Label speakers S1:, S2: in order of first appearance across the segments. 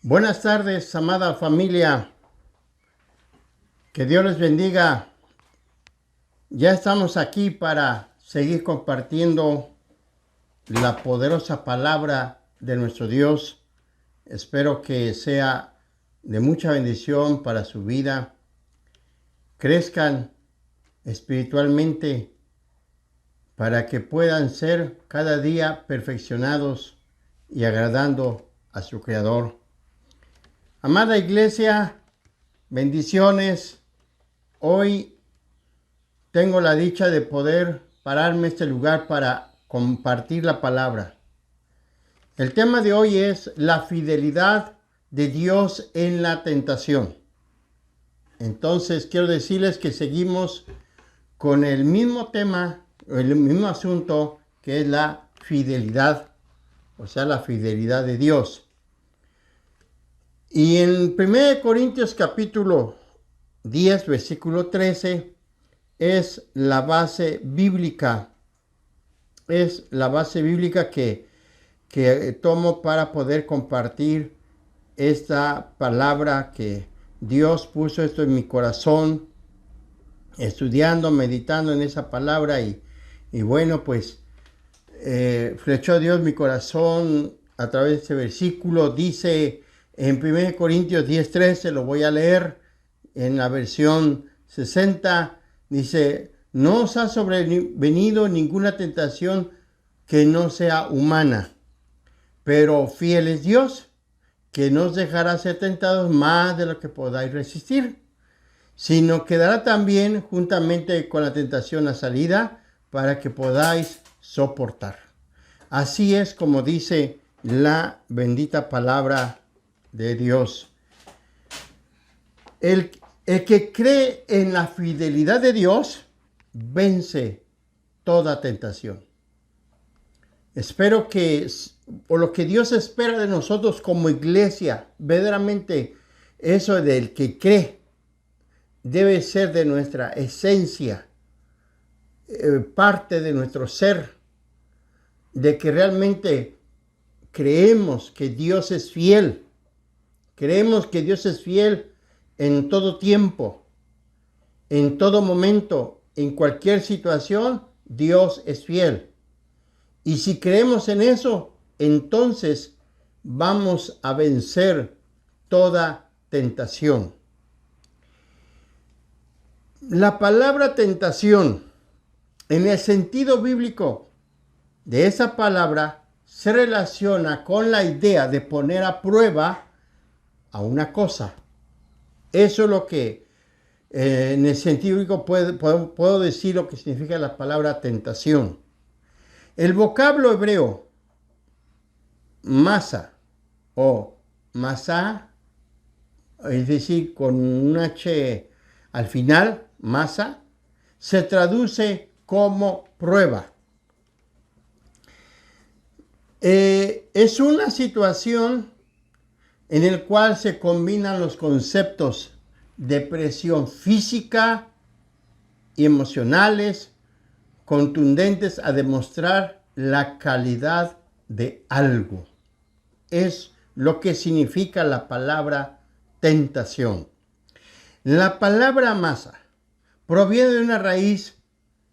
S1: Buenas tardes, amada familia. Que Dios les bendiga. Ya estamos aquí para seguir compartiendo la poderosa palabra de nuestro Dios. Espero que sea de mucha bendición para su vida. Crezcan espiritualmente para que puedan ser cada día perfeccionados y agradando a su Creador. Amada iglesia, bendiciones. Hoy tengo la dicha de poder pararme en este lugar para compartir la palabra. El tema de hoy es la fidelidad de Dios en la tentación. Entonces quiero decirles que seguimos con el mismo tema, el mismo asunto, que es la fidelidad, o sea, la fidelidad de Dios. Y en 1 Corintios capítulo 10, versículo 13, es la base bíblica. Es la base bíblica que tomo para poder compartir esta palabra que Dios puso esto en mi corazón, estudiando, meditando en esa palabra y bueno, pues flechó Dios mi corazón a través de este versículo. Dice en 1 Corintios 10:13, lo voy a leer en la versión 60, dice: no os ha sobrevenido ninguna tentación que no sea humana, pero fiel es Dios, que no os dejará ser tentados más de lo que podáis resistir, sino que dará también juntamente con la tentación la salida para que podáis soportar. Así es como dice la bendita palabra de Dios. El que cree en la fidelidad de Dios vence toda tentación. Espero que, o lo que Dios espera de nosotros como iglesia, verdaderamente eso del que cree debe ser de nuestra esencia, parte de nuestro ser, de que realmente creemos que Dios es fiel. Creemos que Dios es fiel en todo tiempo, en todo momento, en cualquier situación. Dios es fiel. Y si creemos en eso, entonces vamos a vencer toda tentación. La palabra tentación, en el sentido bíblico de esa palabra, se relaciona con la idea de poner a prueba a una cosa. Eso es lo que en el sentido bíblico puedo decir lo que significa la palabra tentación. El vocablo hebreo masa o masá, es decir, con un H al final, masa, se traduce como prueba. Es una situación en la cual se combinan los conceptos de presión física y emocionales contundentes a demostrar la calidad de algo. Es lo que significa la palabra tentación. La palabra masa proviene de una raíz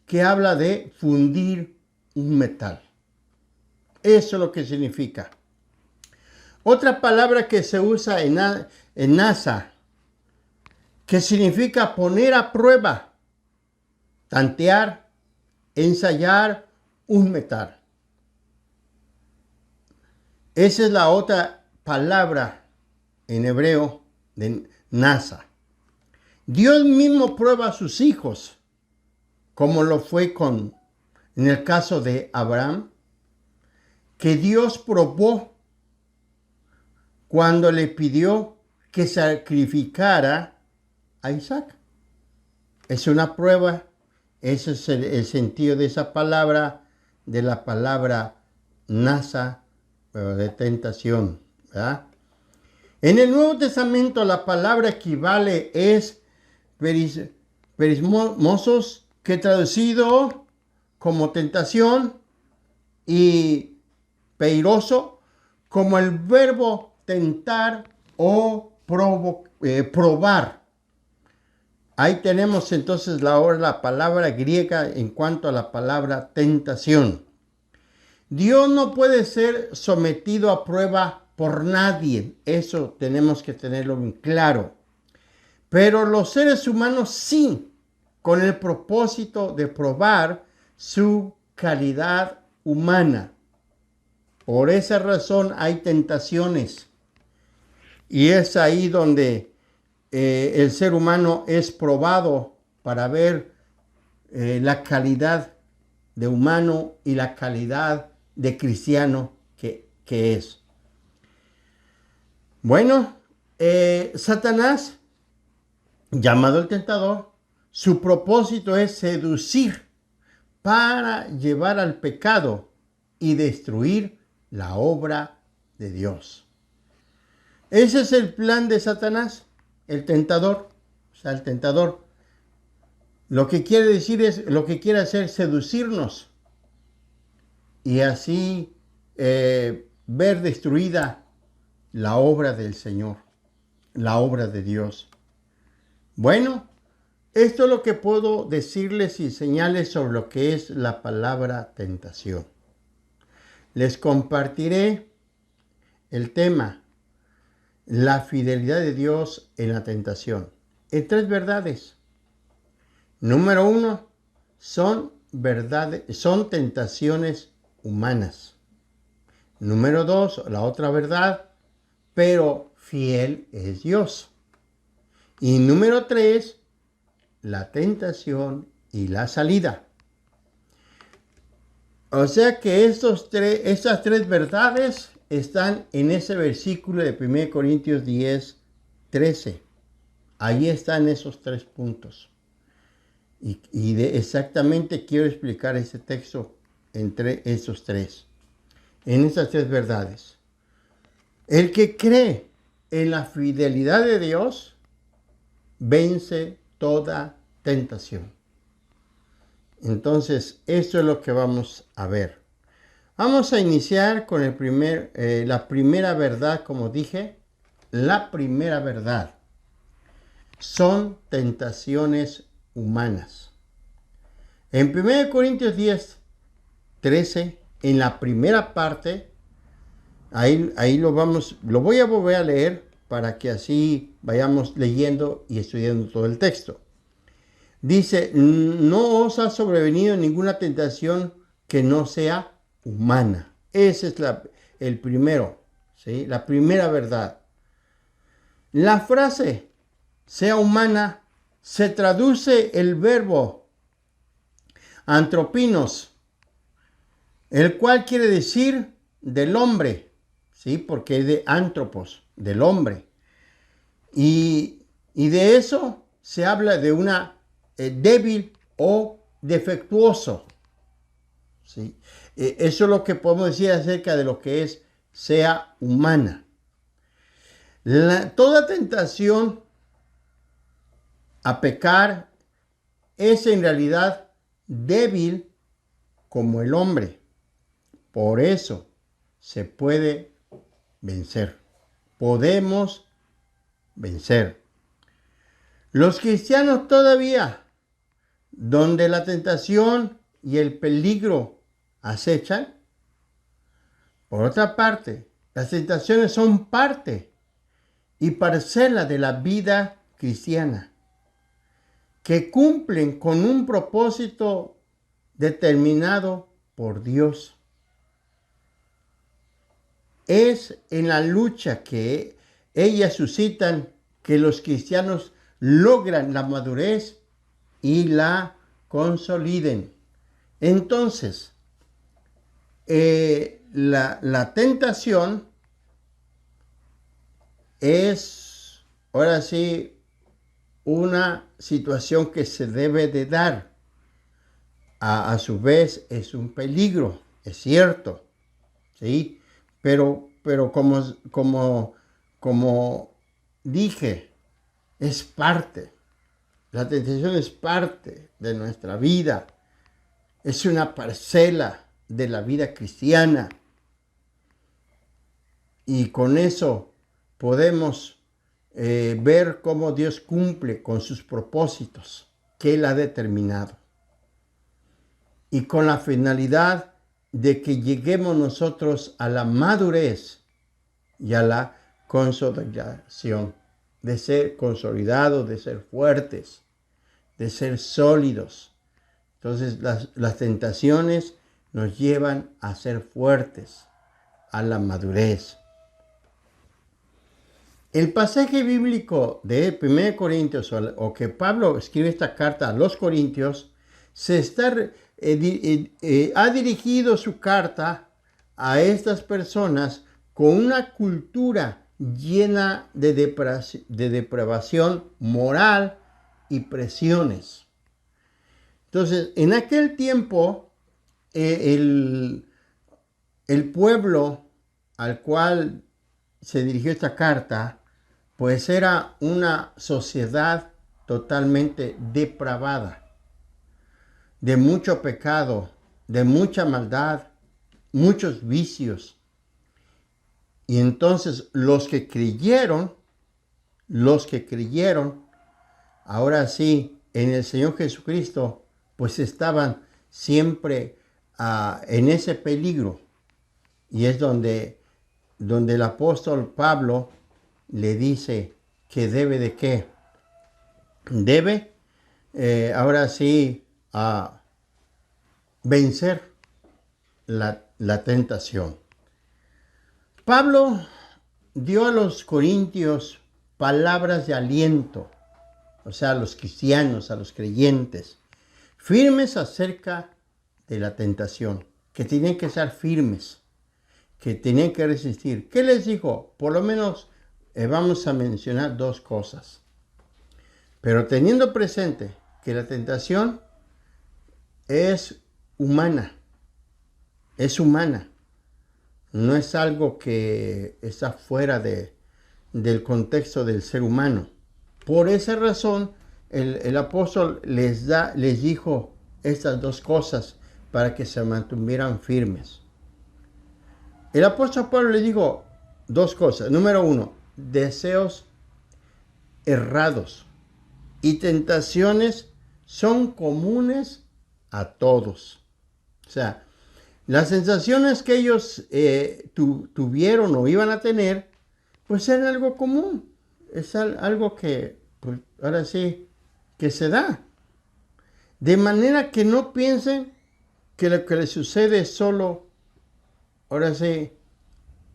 S1: que habla de fundir un metal. Eso es lo que significa. Otra palabra que se usa en NASA, que significa poner a prueba, tantear, ensayar un metal. Esa es la otra palabra en hebreo de NASA. Dios mismo prueba a sus hijos, como lo fue en el caso de Abraham, que Dios probó cuando le pidió que sacrificara a Isaac. Es una prueba. Ese es el sentido de esa palabra, de la palabra NASA, de tentación, ¿verdad? En el Nuevo Testamento la palabra equivale es perismosos, que traducido como tentación, y peiroso como el verbo tentar o probar. Ahí tenemos entonces la palabra griega en cuanto a la palabra tentación. Dios no puede ser sometido a prueba por nadie. Eso tenemos que tenerlo bien claro. Pero los seres humanos sí, con el propósito de probar su calidad humana. Por esa razón hay tentaciones. Y es ahí donde el ser humano es probado para ver la calidad de humano y la calidad de cristiano que es. Bueno, Satanás, llamado el tentador, su propósito es seducir para llevar al pecado y destruir la obra de Dios. Ese es el plan de Satanás, el tentador. O sea, el tentador lo que quiere decir es, lo que quiere hacer es seducirnos y así ver destruida la obra del Señor, la obra de Dios. Bueno, esto es lo que puedo decirles y señales sobre lo que es la palabra tentación. Les compartiré el tema, la fidelidad de Dios en la tentación, en 3 verdades. Número 1, son tentaciones humanas. Número 2, la otra verdad, pero fiel es Dios. Y número 3, la tentación y la salida. O sea que estas 3 verdades están en ese versículo de 1 Corintios 10, 13. Ahí están esos 3 puntos. Y exactamente quiero explicar ese texto entre esos 3. En esas 3 verdades. El que cree en la fidelidad de Dios vence toda tentación. Entonces, esto es lo que vamos a ver. Vamos a iniciar con la primera verdad, como dije. La primera verdad son tentaciones humanas. En 1 Corintios 10, 13, en la primera parte, ahí lo voy a volver a leer para que así vayamos leyendo y estudiando todo el texto. Dice, no os ha sobrevenido ninguna tentación que no sea humana. Ese es el primero, ¿sí? La primera verdad. La frase sea humana se traduce el verbo antropinos, el cual quiere decir del hombre, ¿sí? Porque es de antropos, del hombre. Y de eso se habla de una débil o defectuoso, ¿sí? Eso es lo que podemos decir acerca de lo que sea humana. Toda tentación a pecar es en realidad débil como el hombre. Por eso se puede vencer. Podemos vencer. Los cristianos todavía, donde la tentación y el peligro acechan, por otra parte, las tentaciones son parte y parcela de la vida cristiana, que cumplen con un propósito determinado por Dios. Es en la lucha que ellas suscitan que los cristianos logran la madurez y la consoliden. Entonces, la tentación es, ahora sí, una situación que se debe de dar. A su vez es un peligro, es cierto, ¿sí? Pero como dije, es parte. La tentación es parte de nuestra vida. Es una parcela de la vida cristiana. Y con eso podemos ver cómo Dios cumple con sus propósitos que Él ha determinado. Y con la finalidad de que lleguemos nosotros a la madurez y a la consolidación, de ser consolidados, de ser fuertes, de ser sólidos. Entonces las tentaciones nos llevan a ser fuertes, a la madurez. El pasaje bíblico de 1 Corintios, o que Pablo escribe esta carta a los Corintios, ha dirigido su carta a estas personas con una cultura llena de depravación moral y presiones. Entonces, en aquel tiempo, el pueblo al cual se dirigió esta carta, pues era una sociedad totalmente depravada, de mucho pecado, de mucha maldad, muchos vicios. Y entonces los que creyeron, ahora sí, en el Señor Jesucristo, pues estaban siempre en ese peligro. Y es donde el apóstol Pablo le dice que debe de qué. Debe, ahora sí, vencer la tentación. Pablo dio a los corintios palabras de aliento, o sea, a los cristianos, a los creyentes, firmes acerca de la tentación, que tenían que ser firmes, que tenían que resistir. ¿Qué les dijo? Por lo menos vamos a mencionar dos cosas. Pero teniendo presente que la tentación es humana, no es algo que está fuera del contexto del ser humano. Por esa razón, el apóstol les dijo estas dos cosas para que se mantuvieran firmes. El apóstol Pablo le dijo dos cosas. Número uno, deseos errados y tentaciones son comunes a todos. O sea, las sensaciones que ellos tuvieron o iban a tener, pues eran algo común. Es algo que, pues, ahora sí, que se da. De manera que no piensen que lo que les sucede es solo, ahora sí,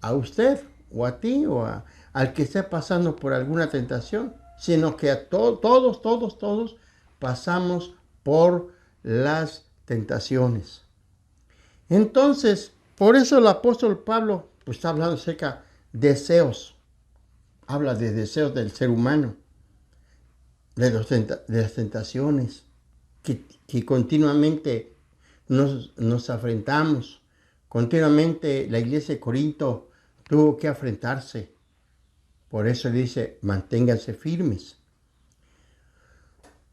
S1: a usted o a ti o al que esté pasando por alguna tentación, sino que a todos pasamos por las tentaciones. Entonces, por eso el apóstol Pablo pues, está hablando acerca de deseos. Habla de deseos del ser humano, de las tentaciones que continuamente nos afrentamos. Continuamente la iglesia de Corinto tuvo que afrentarse. Por eso dice, manténganse firmes.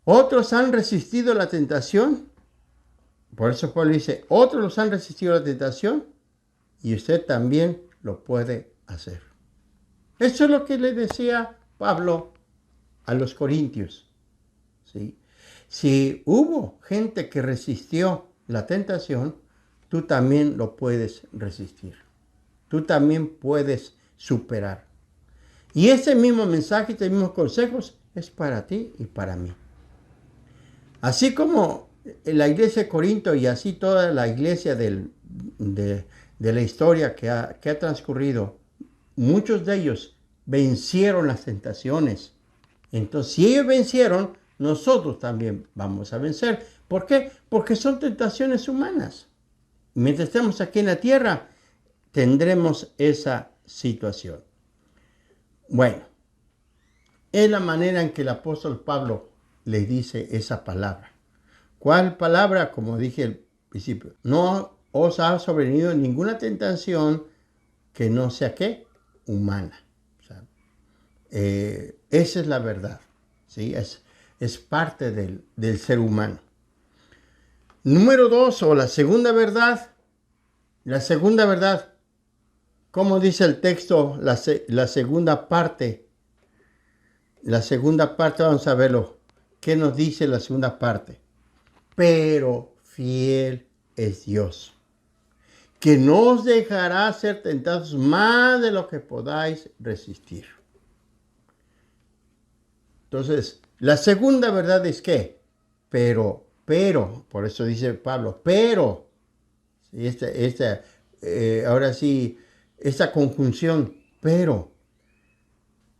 S1: Otros han resistido la tentación. Por eso Pablo dice, otros los han resistido la tentación y usted también lo puede hacer. Eso es lo que le decía Pablo a los corintios. ¿Sí? Si hubo gente que resistió la tentación, tú también lo puedes resistir. Tú también puedes superar. Y ese mismo mensaje, estos mismos consejos es para ti y para mí. Así como la iglesia de Corinto y así toda la iglesia de la historia que ha transcurrido, muchos de ellos vencieron las tentaciones. Entonces, si ellos vencieron, nosotros también vamos a vencer. ¿Por qué? Porque son tentaciones humanas. Mientras estemos aquí en la tierra, tendremos esa situación. Bueno, es la manera en que el apóstol Pablo le dice esa palabra. ¿Cuál palabra? Como dije al principio, no os ha sobrevenido ninguna tentación que no sea, ¿qué? Humana. O sea, esa es la verdad, ¿sí? Es parte del ser humano. Número 2, o la segunda verdad, como dice el texto, la segunda parte, La segunda parte, vamos a verlo. ¿Qué nos dice la segunda parte? Pero fiel es Dios, que no os dejará ser tentados más de lo que podáis resistir. Entonces, la segunda verdad es que, por eso dice Pablo, pero, ahora sí, esta conjunción, pero,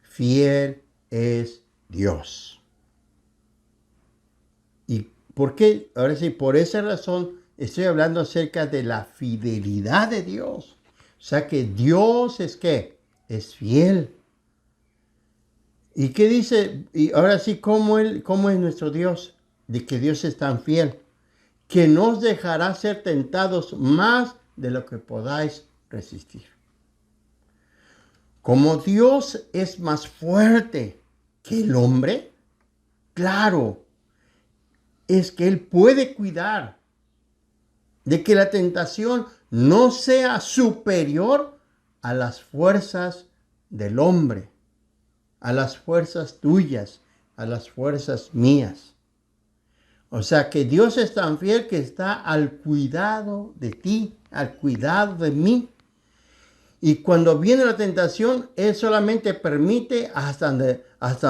S1: fiel es Dios. ¿Y por qué? Ahora sí, por esa razón estoy hablando acerca de la fidelidad de Dios. O sea que Dios es ¿qué? Es fiel. ¿Y qué dice? Y ahora sí, ¿cómo es nuestro Dios? De que Dios es tan fiel, que no os dejará ser tentados más de lo que podáis resistir. Como Dios es más fuerte que el hombre, claro, es que Él puede cuidar de que la tentación no sea superior a las fuerzas del hombre, a las fuerzas tuyas, a las fuerzas mías. O sea que Dios es tan fiel que está al cuidado de ti, al cuidado de mí. Y cuando viene la tentación, Él solamente permite hasta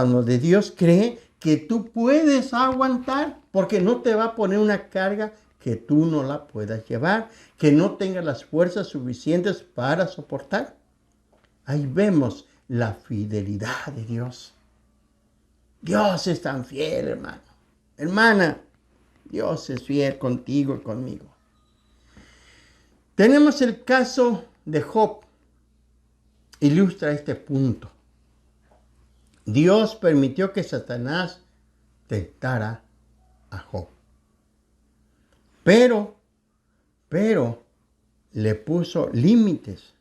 S1: donde Dios cree que tú puedes aguantar, porque no te va a poner una carga que tú no la puedas llevar, que no tengas las fuerzas suficientes para soportar. Ahí vemos la fidelidad de Dios. Dios es tan fiel, hermano. Hermana, Dios es fiel contigo y conmigo. Tenemos el caso de Job. Ilustra este punto. Dios permitió que Satanás tentara a Job. Pero le puso límites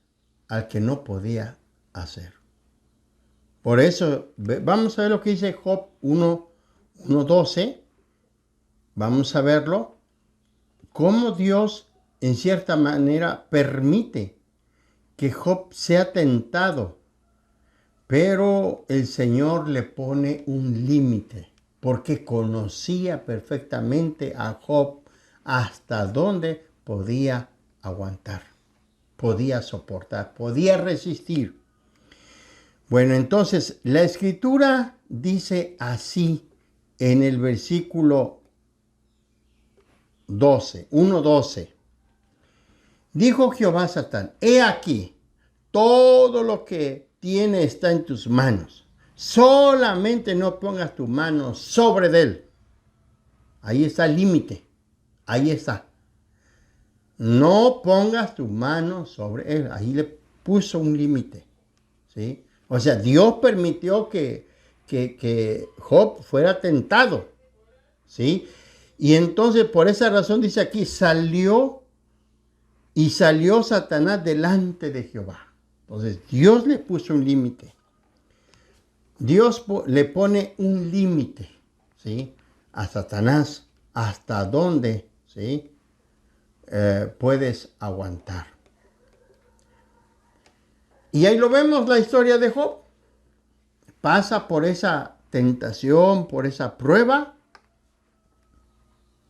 S1: al que no podía hacer. Por eso, vamos a ver lo que dice Job 1:12. Vamos a verlo. Cómo Dios, en cierta manera, permite que Job sea tentado. Pero el Señor le pone un límite, porque conocía perfectamente a Job hasta dónde podía aguantar, podía soportar, podía resistir. Bueno, entonces la Escritura dice así en el versículo 1:12. Dijo Jehová a Satán: he aquí, todo lo que tiene está en tus manos. Solamente no pongas tu mano sobre él. Ahí está el límite. Ahí está. No pongas tu mano sobre él. Ahí le puso un límite. ¿Sí? O sea, Dios permitió que Job fuera tentado. ¿Sí? Y entonces por esa razón dice aquí, salió Satanás delante de Jehová. Entonces Dios le puso un límite. Dios le pone un límite, ¿sí? A Satanás, hasta dónde, ¿sí? Puedes aguantar. Y ahí lo vemos, la historia de Job. Pasa por esa tentación, por esa prueba,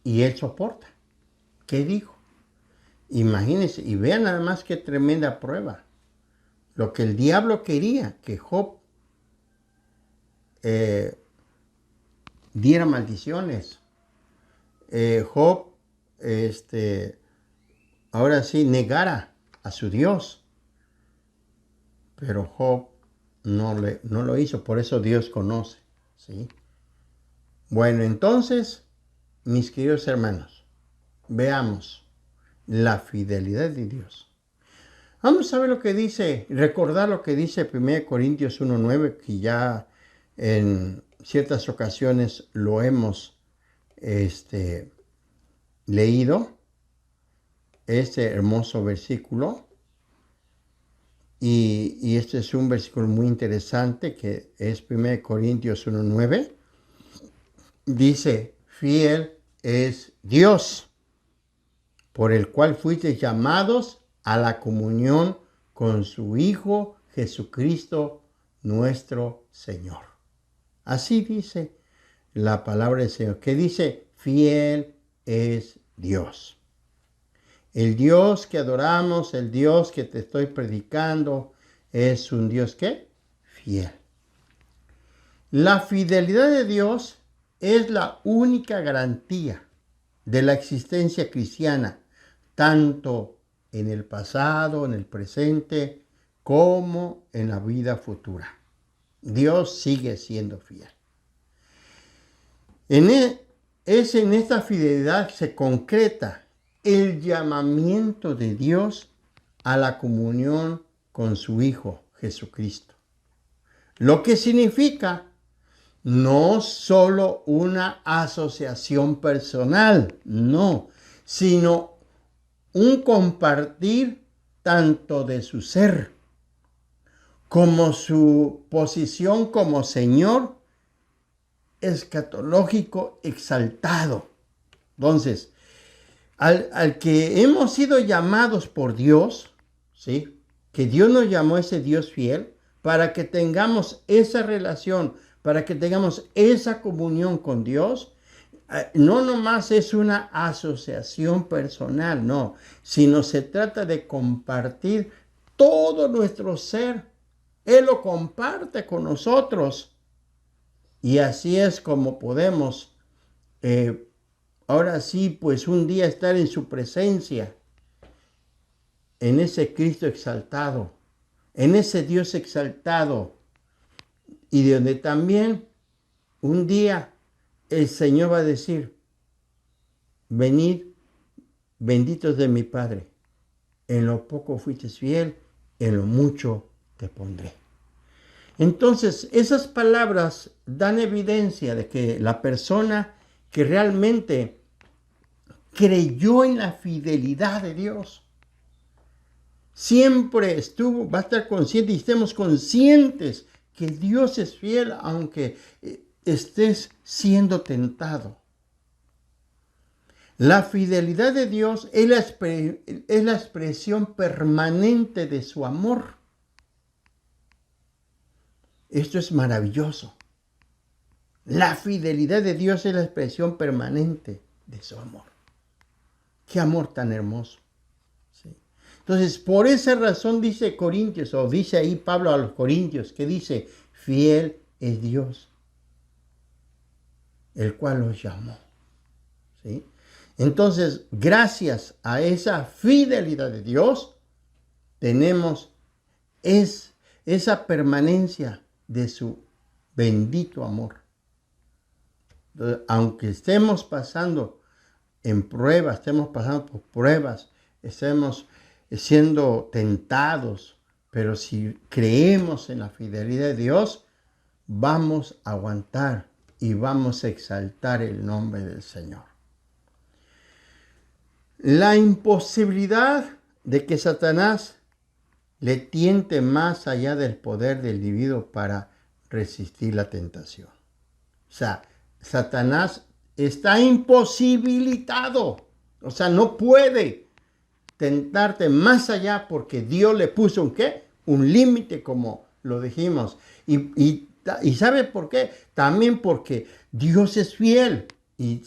S1: y él soporta. ¿Qué dijo? Imagínense, y vean nada más qué tremenda prueba. Lo que el diablo quería, que Job diera maldiciones. Job, ahora sí, negara a su Dios. Pero Job no lo hizo, por eso Dios conoce, ¿sí? Bueno, entonces, mis queridos hermanos, veamos la fidelidad de Dios. Vamos a ver lo que dice, recordar lo que dice 1 Corintios 1:9, que ya en ciertas ocasiones lo hemos leído, este hermoso versículo. Y este es un versículo muy interesante que es 1 Corintios 1:9. Dice, fiel es Dios, por el cual fuisteis llamados a la comunión con su Hijo Jesucristo nuestro Señor. Así dice la palabra del Señor, que dice, fiel es Dios. El Dios que adoramos, el Dios que te estoy predicando, es un Dios ¿qué? Fiel. La fidelidad de Dios es la única garantía de la existencia cristiana, tanto en el pasado, en el presente, como en la vida futura. Dios sigue siendo fiel. Es en esta fidelidad que se concreta el llamamiento de Dios a la comunión con su Hijo Jesucristo. Lo que significa no solo una asociación personal, no, sino un compartir tanto de su ser como su posición como Señor escatológico exaltado. Entonces, al que hemos sido llamados por Dios, ¿sí? Que Dios nos llamó ese Dios fiel, para que tengamos esa relación, para que tengamos esa comunión con Dios, no nomás es una asociación personal, no, sino se trata de compartir todo nuestro ser. Él lo comparte con nosotros. Y así es como podemos, ahora sí, pues un día estar en su presencia, en ese Cristo exaltado, en ese Dios exaltado, y de donde también un día el Señor va a decir, venid, benditos de mi Padre, en lo poco fuiste fiel, en lo mucho te pondré. Entonces, esas palabras dan evidencia de que la persona que realmente creyó en la fidelidad de Dios, siempre va a estar consciente y estemos conscientes que Dios es fiel aunque estés siendo tentado. La fidelidad de Dios es la expresión permanente de su amor. Esto es maravilloso. La fidelidad de Dios es la expresión permanente de su amor. Qué amor tan hermoso. ¿Sí? Entonces, por esa razón dice Corintios, o dice ahí Pablo a los Corintios, que dice, fiel es Dios, el cual los llamó. ¿Sí? Entonces, gracias a esa fidelidad de Dios, tenemos esa permanencia de su bendito amor. Entonces, aunque estemos pasando estemos pasando por pruebas, estemos siendo tentados, pero si creemos en la fidelidad de Dios, vamos a aguantar y vamos a exaltar el nombre del Señor. La imposibilidad de que Satanás le tiente más allá del poder del individuo para resistir la tentación. O sea, Satanás está imposibilitado. O sea, no puede tentarte más allá porque Dios le puso un ¿qué? Un límite, como lo dijimos. Y ¿sabe por qué? También porque Dios es fiel. Y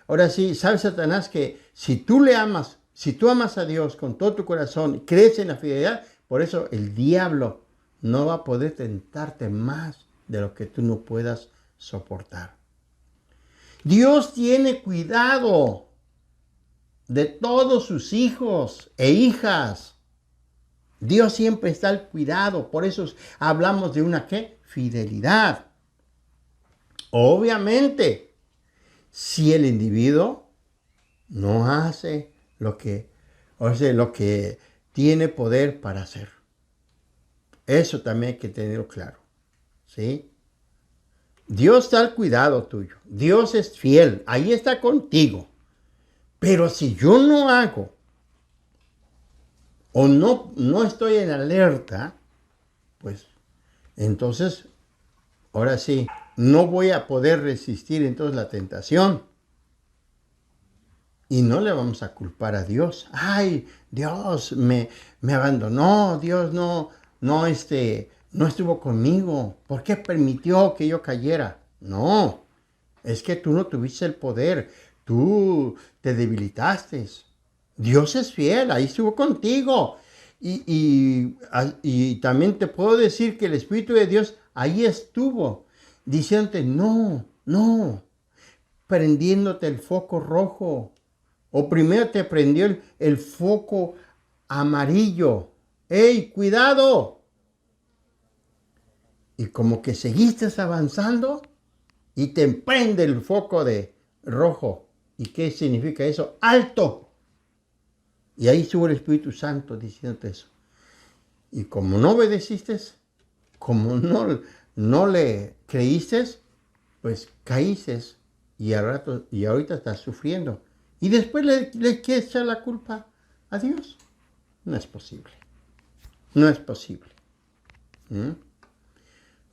S1: ahora sí, sabe Satanás que si tú amas a Dios con todo tu corazón, crees en la fidelidad, por eso el diablo no va a poder tentarte más de lo que tú no puedas soportar. Dios tiene cuidado de todos sus hijos e hijas. Dios siempre está al cuidado. Por eso hablamos de una ¿qué? Fidelidad. Obviamente, si el individuo no hace lo que tiene poder para hacer. Eso también hay que tenerlo claro. ¿Sí? Dios está al cuidado tuyo. Dios es fiel. Ahí está contigo. Pero si yo no hago o no estoy en alerta, pues entonces, ahora sí, no voy a poder resistir entonces la tentación. Y no le vamos a culpar a Dios. Ay, Dios me abandonó, Dios no no estuvo conmigo. ¿Por qué permitió que yo cayera? No, es que tú no tuviste el poder. Tú te debilitaste. Dios es fiel, ahí estuvo contigo. Y también te puedo decir que el Espíritu de Dios ahí estuvo, diciéndote, no, no, prendiéndote el foco rojo. O primero te prendió el foco amarillo. ¡Ey, cuidado! Y como que seguiste avanzando y te prende el foco de rojo. ¿Y qué significa eso? ¡Alto! Y ahí estuvo el Espíritu Santo diciéndote eso. Y como no obedeciste, como no le creíste, pues caíste y, y ahorita estás sufriendo. Y después le quieres echar la culpa a Dios. No es posible. No es posible. ¿Mm?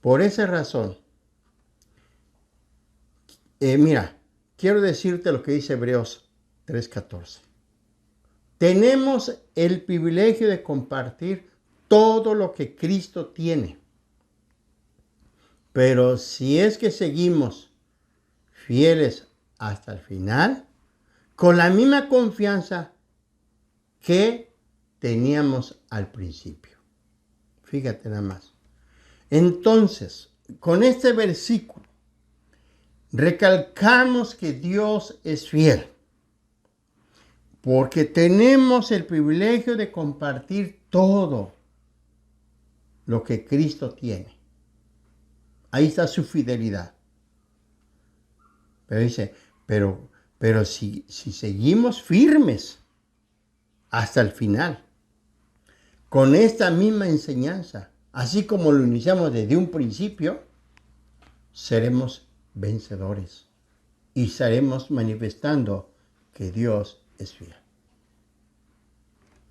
S1: Por esa razón, mira, quiero decirte lo que dice Hebreos 3:14. Tenemos el privilegio de compartir todo lo que Cristo tiene. Pero si es que seguimos fieles hasta el final, con la misma confianza que teníamos al principio. Fíjate nada más. Entonces, con este versículo, recalcamos que Dios es fiel, porque tenemos el privilegio de compartir todo lo que Cristo tiene. Ahí está su fidelidad. Pero dice, pero si seguimos firmes hasta el final, con esta misma enseñanza, así como lo iniciamos desde un principio, seremos vencedores y estaremos manifestando que Dios es fiel.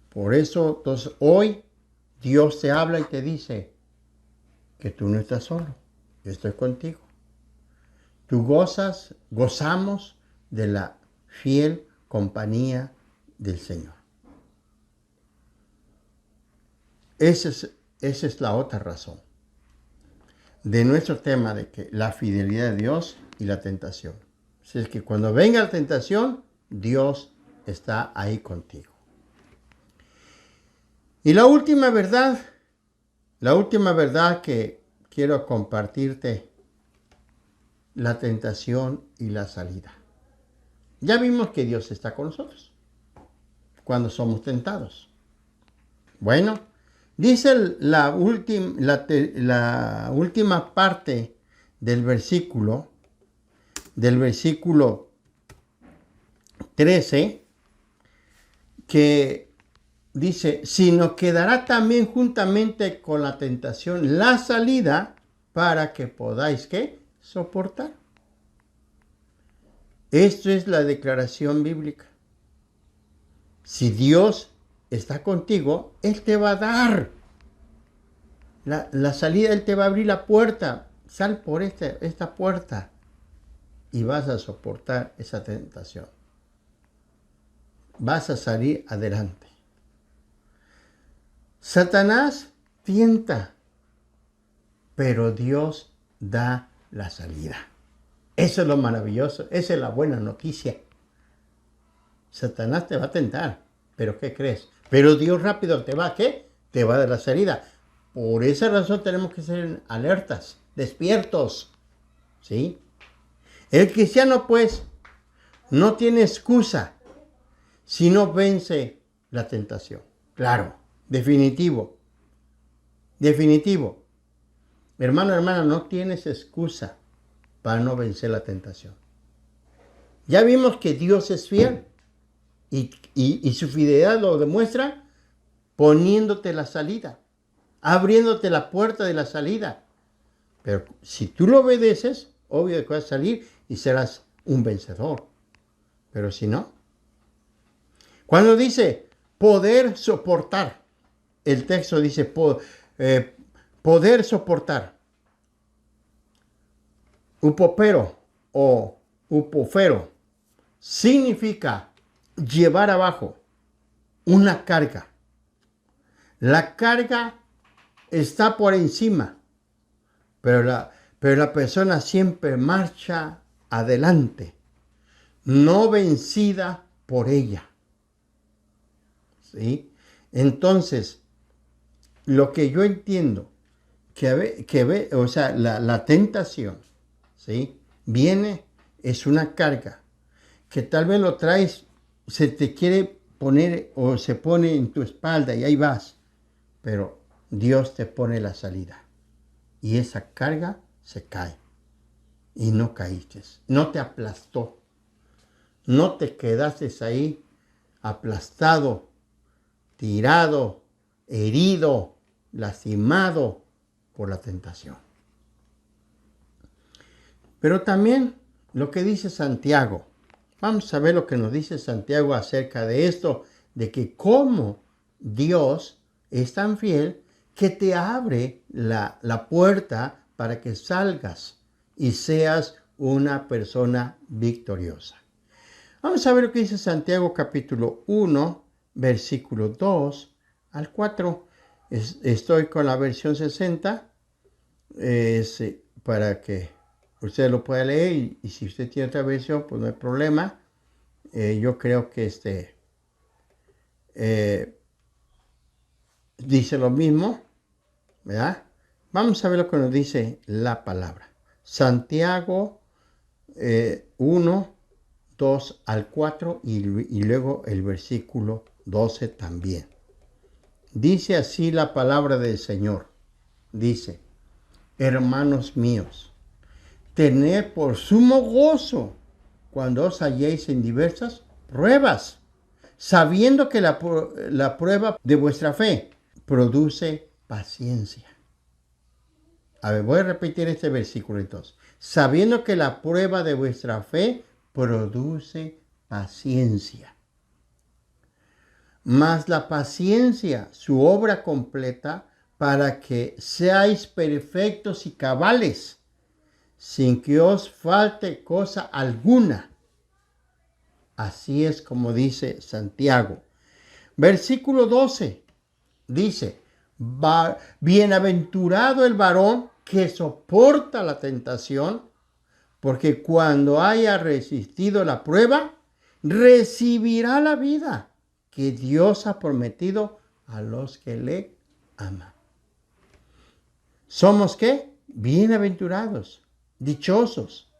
S1: Por eso, entonces, hoy Dios te habla y te dice que tú no estás solo, yo estoy contigo. Tú gozamos de la fiel compañía del Señor. Esa es la otra razón de nuestro tema de que la fidelidad de Dios y la tentación. Es que cuando venga la tentación, Dios está ahí contigo. Y la última verdad que quiero compartirte, la tentación y la salida. Ya vimos que Dios está con nosotros cuando somos tentados. Bueno, dice la última parte del versículo 13, que dice, sino quedará también juntamente con la tentación la salida para que podáis, ¿qué? Soportar. Esto es la declaración bíblica. Si Dios está contigo, Él te va a dar la salida, Él te va a abrir la puerta. Sal por esta puerta y vas a soportar esa tentación. Vas a salir adelante. Satanás tienta, pero Dios da la salida. Eso es lo maravilloso, esa es la buena noticia. Satanás te va a tentar, pero ¿qué crees? Pero Dios rápido te va a ¿qué? Te va a dar la salida. Por esa razón tenemos que ser alertas, despiertos, ¿sí? El cristiano, pues, no tiene excusa si no vence la tentación. Claro, definitivo. Hermano, hermana, no tienes excusa para no vencer la tentación. Ya vimos que Dios es fiel y su fidelidad lo demuestra poniéndote la salida, abriéndote la puerta de la salida. Pero si tú lo obedeces, obvio que vas a salir y serás un vencedor. Pero si no, cuando dice poder soportar, el texto dice poder soportar. Upopero o upofero significa llevar abajo una carga. La carga está por encima, pero la persona siempre marcha adelante, no vencida por ella. ¿Sí? Entonces, lo que yo entiendo, o sea, la tentación, ¿sí? Viene, es una carga, que tal vez lo traes, se te quiere poner o se pone en tu espalda y ahí vas, pero Dios te pone la salida y esa carga se cae y no caíste, no te aplastó, no te quedaste ahí aplastado, tirado, herido, lastimado por la tentación. Pero también lo que dice Santiago, vamos a ver lo que nos dice Santiago acerca de esto, de que cómo Dios es tan fiel que te abre la puerta para que salgas y seas una persona victoriosa. Vamos a ver lo que dice Santiago capítulo 1, versículo 2 al 4. Estoy con la versión 60 para que usted lo pueda leer y si usted tiene otra versión, pues no hay problema. Yo creo que dice lo mismo, ¿verdad? Vamos a ver lo que nos dice la palabra. Santiago 1, 2 al 4 y luego el versículo 12 también. Dice así la palabra del Señor. Dice, hermanos míos, tened por sumo gozo cuando os halléis en diversas pruebas, sabiendo que la prueba de vuestra fe produce paciencia. A ver, voy a repetir este versículo entonces. Sabiendo que la prueba de vuestra fe produce paciencia. Mas la paciencia, su obra completa, para que seáis perfectos y cabales, sin que os falte cosa alguna. Así es como dice Santiago. Versículo 12 dice, bienaventurado el varón que soporta la tentación, porque cuando haya resistido la prueba, recibirá la vida que Dios ha prometido a los que le aman. ¿Somos qué? Bienaventurados, dichosos.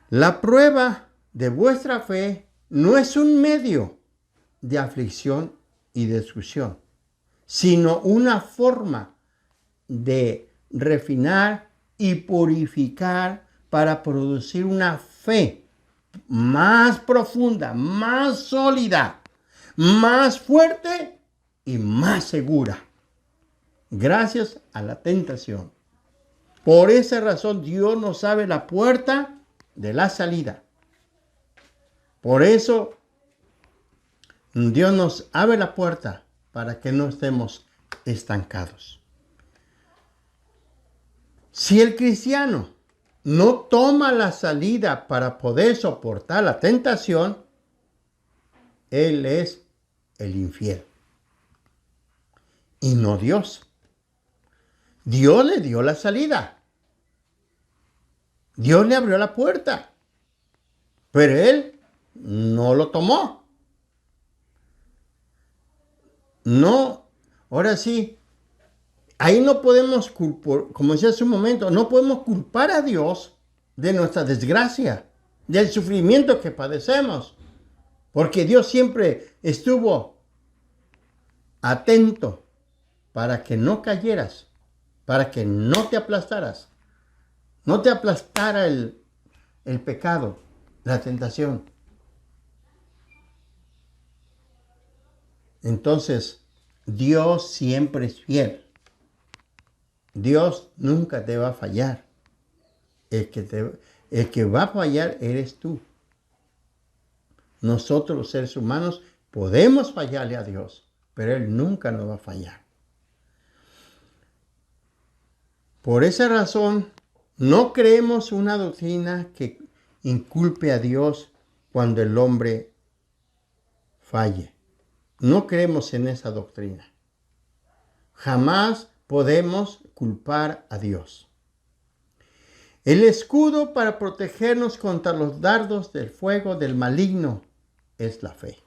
S1: La prueba de vuestra fe no es un medio de aflicción y destrucción, sino una forma de refinar y purificar para producir una fe más profunda, más sólida, más fuerte y más segura. Gracias a la tentación. Por esa razón Dios nos abre la puerta de la salida. Por eso Dios nos abre la puerta para que no estemos estancados. Si el cristiano no toma la salida para poder soportar la tentación, él es el infiel y no Dios. Dios le dio la salida. Dios le abrió la puerta, pero él no lo tomó. No, ahora sí, ahí no podemos culpar, como decía hace un momento, no podemos culpar a Dios de nuestra desgracia, del sufrimiento que padecemos, porque Dios siempre estuvo atento para que no cayeras, para que no te aplastaras, no te aplastara el pecado, la tentación. Entonces, Dios siempre es fiel. Dios nunca te va a fallar. El que va a fallar eres tú. Nosotros los seres humanos podemos fallarle a Dios, pero Él nunca nos va a fallar. Por esa razón, no creemos una doctrina que inculpe a Dios cuando el hombre falle. No creemos en esa doctrina. Jamás podemos culpar a Dios. El escudo para protegernos contra los dardos del fuego del maligno es la fe.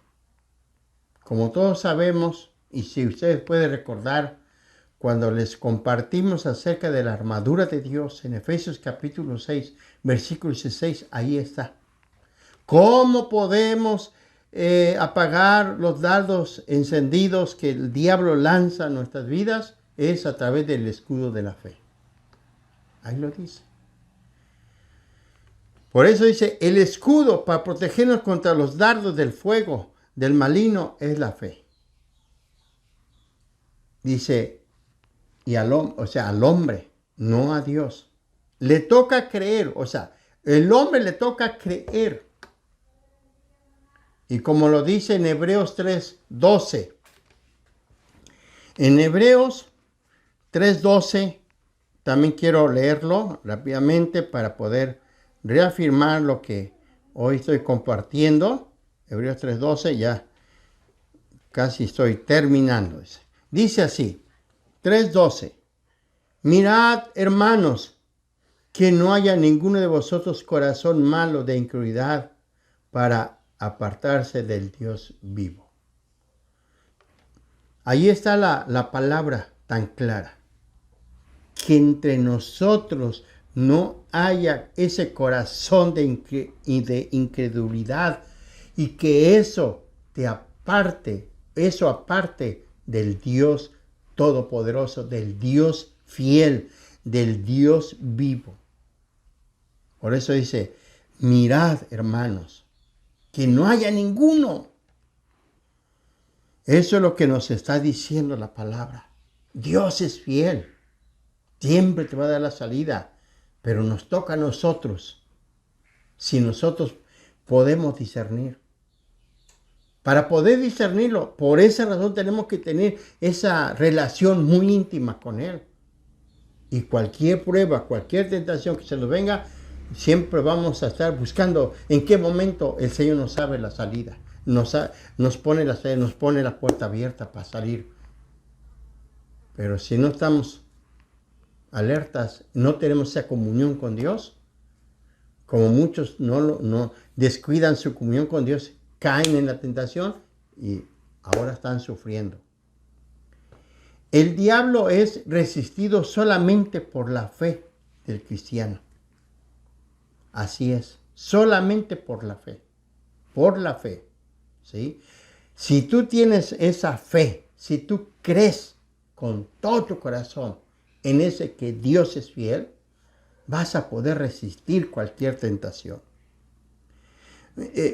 S1: Como todos sabemos, y si ustedes pueden recordar, cuando les compartimos acerca de la armadura de Dios en Efesios capítulo 6, versículo 16, ahí está. ¿Cómo podemos apagar los dardos encendidos que el diablo lanza en nuestras vidas? Es a través del escudo de la fe. Ahí lo dice. Por eso dice, el escudo para protegernos contra los dardos del fuego del maligno es la fe. Dice, y al hombre, no a Dios. Le toca creer, el hombre le toca creer. Y como lo dice en Hebreos 3:12. En Hebreos 3:12, también quiero leerlo rápidamente para poder reafirmar lo que hoy estoy compartiendo. Hebreos 3:12, ya casi estoy terminando. Dice así, 3:12. Mirad, hermanos, que no haya ninguno de vosotros corazón malo de incredulidad para apartarse del Dios vivo. Ahí está la palabra tan clara. Que entre nosotros no haya ese corazón de incredulidad y que eso aparte del Dios todopoderoso, del Dios fiel, del Dios vivo. Por eso dice, mirad, hermanos, que no haya ninguno. Eso es lo que nos está diciendo la palabra. Dios es fiel. Siempre te va a dar la salida. Pero nos toca a nosotros. Si nosotros podemos discernir. Para poder discernirlo, por esa razón tenemos que tener esa relación muy íntima con Él. Y cualquier prueba, cualquier tentación que se nos venga, siempre vamos a estar buscando en qué momento el Señor nos abre la salida. Nos pone la puerta abierta para salir. Pero si no estamos alertas, no tenemos esa comunión con Dios, como muchos no descuidan su comunión con Dios, caen en la tentación y ahora están sufriendo. El diablo es resistido solamente por la fe del cristiano. Así es, solamente por la fe. Por la fe. ¿Sí? Si tú tienes esa fe, si tú crees con todo tu corazón en ese que Dios es fiel, vas a poder resistir cualquier tentación.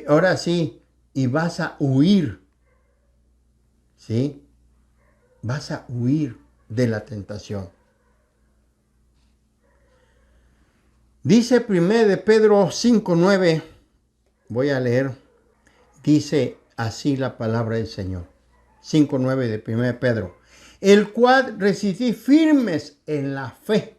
S1: Ahora sí, y vas a huir, ¿sí? Vas a huir de la tentación. Dice 1 de Pedro 5:9, voy a leer, dice así la palabra del Señor. 5:9 de 1 de Pedro. El cual resistí firmes en la fe,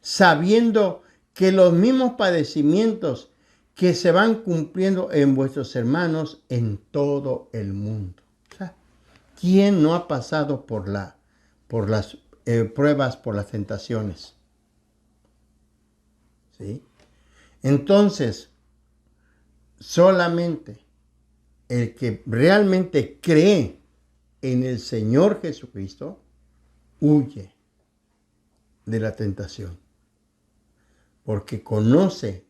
S1: sabiendo que los mismos padecimientos que se van cumpliendo en vuestros hermanos en todo el mundo. O sea, ¿quién no ha pasado por las pruebas, por las tentaciones? ¿Sí? Entonces, solamente el que realmente cree en el Señor Jesucristo huye de la tentación, porque conoce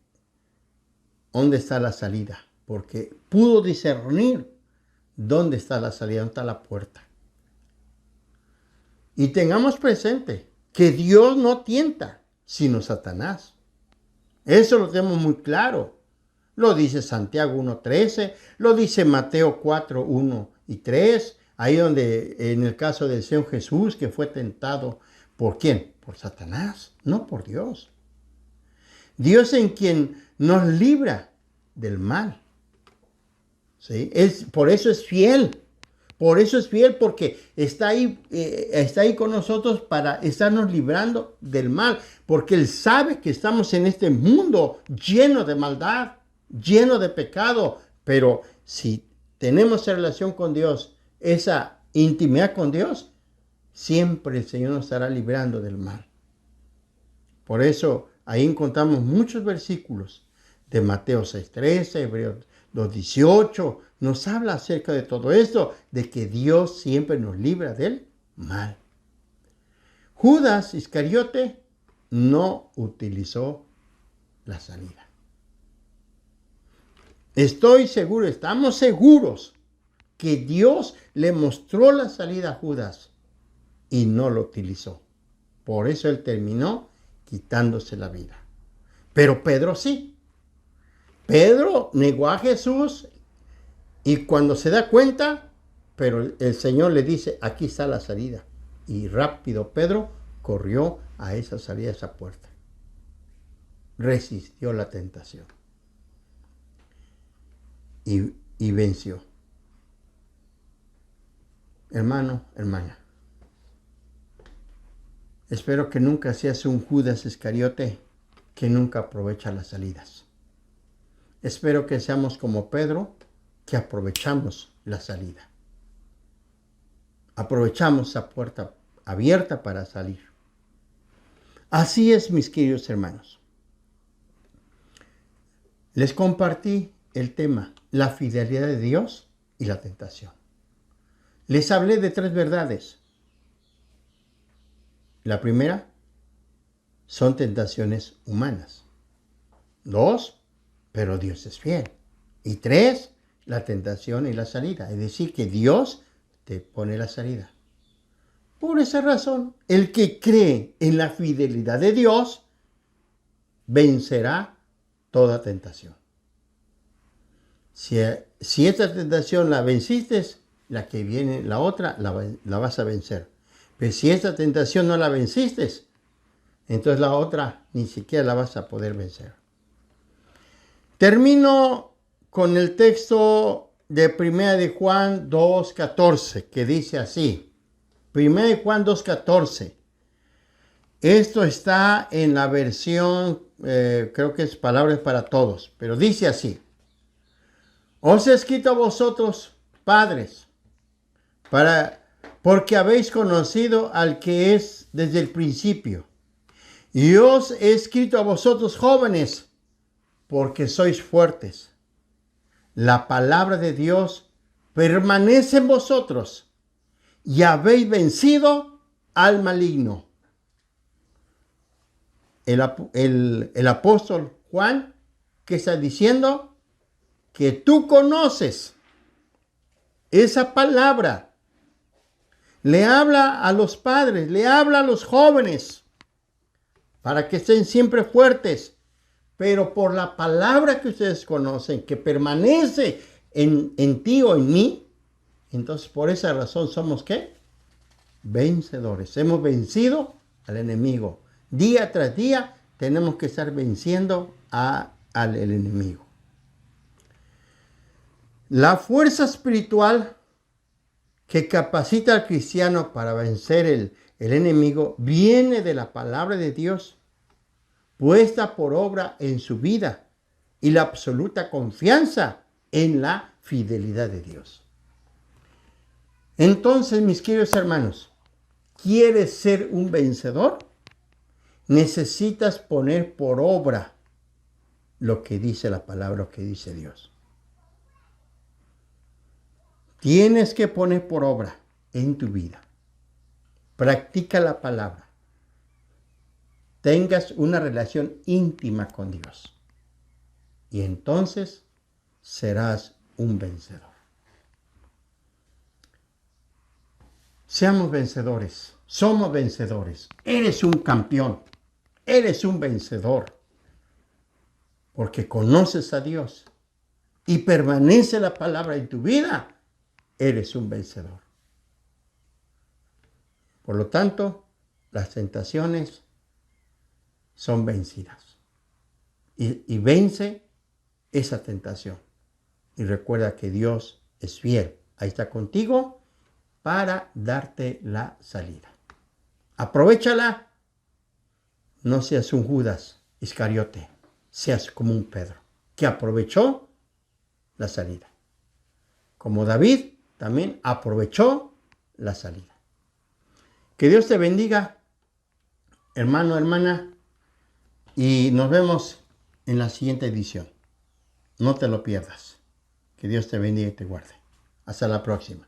S1: dónde está la salida, porque pudo discernir dónde está la salida, dónde está la puerta. Y tengamos presente que Dios no tienta, sino Satanás. Eso lo tenemos muy claro. Lo dice Santiago 1:13, lo dice Mateo 4:1 y 3, ahí donde en el caso del Señor Jesús, que fue tentado, ¿por quién? Por Satanás, no por Dios. Dios en quien nos libra del mal. ¿Sí? Por eso es fiel. Por eso es fiel, porque está ahí con nosotros para estarnos librando del mal. Porque Él sabe que estamos en este mundo lleno de maldad, lleno de pecado. Pero si tenemos esa relación con Dios, esa intimidad con Dios, siempre el Señor nos estará librando del mal. Por eso ahí encontramos muchos versículos de Mateo 6:13, Hebreos 2:18, nos habla acerca de todo esto, de que Dios siempre nos libra del mal. Judas Iscariote no utilizó la salida. Estoy seguro, estamos seguros que Dios le mostró la salida a Judas y no lo utilizó. Por eso él terminó quitándose la vida. Pero Pedro sí. Pedro negó a Jesús y cuando se da cuenta, pero el Señor le dice, aquí está la salida. Y rápido Pedro corrió a esa salida, a esa puerta. Resistió la tentación. Y venció. Hermano, hermana, espero que nunca seas un Judas Iscariote que nunca aprovecha las salidas. Espero que seamos como Pedro, que aprovechamos la salida. Aprovechamos esa puerta abierta para salir. Así es, mis queridos hermanos. Les compartí el tema, la fidelidad de Dios y la tentación. Les hablé de 3 verdades. La primera, son tentaciones humanas. 2, pero Dios es fiel. Y 3, la tentación y la salida. Es decir, que Dios te pone la salida. Por esa razón, el que cree en la fidelidad de Dios vencerá toda tentación. Si esta tentación la venciste, la que viene, la otra, la vas a vencer. Pero si esta tentación no la venciste, entonces la otra ni siquiera la vas a poder vencer. Termino con el texto de 1 de Juan 2:14, que dice así. 1 de Juan 2:14. Esto está en la versión, creo que es Palabras para Todos, pero dice así. Os he escrito a vosotros, padres, porque habéis conocido al que es desde el principio. Y os he escrito a vosotros, jóvenes, porque sois fuertes. La palabra de Dios permanece en vosotros y habéis vencido al maligno. El apóstol Juan, ¿qué está diciendo? Que tú conoces esa palabra. Le habla a los padres, le habla a los jóvenes, para que estén siempre fuertes. Pero por la palabra que ustedes conocen, que permanece en ti o en mí, entonces por esa razón somos ¿qué? Vencedores. Hemos vencido al enemigo. Día tras día tenemos que estar venciendo al enemigo. La fuerza espiritual que capacita al cristiano para vencer el enemigo viene de la palabra de Dios, puesta por obra en su vida y la absoluta confianza en la fidelidad de Dios. Entonces, mis queridos hermanos, ¿quieres ser un vencedor? Necesitas poner por obra lo que dice la palabra, lo que dice Dios. Tienes que poner por obra en tu vida. Practica la palabra. Tengas una relación íntima con Dios. Y entonces serás un vencedor. Seamos vencedores. Somos vencedores. Eres un campeón. Eres un vencedor. Porque conoces a Dios y permanece la palabra en tu vida. Eres un vencedor. Por lo tanto, las tentaciones son vencidas. Y vence esa tentación. Y recuerda que Dios es fiel. Ahí está contigo para darte la salida. Aprovéchala. No seas un Judas Iscariote. Seas como un Pedro, que aprovechó la salida. Como David también aprovechó la salida. Que Dios te bendiga, hermano, hermana, y nos vemos en la siguiente edición. No te lo pierdas. Que Dios te bendiga y te guarde. Hasta la próxima.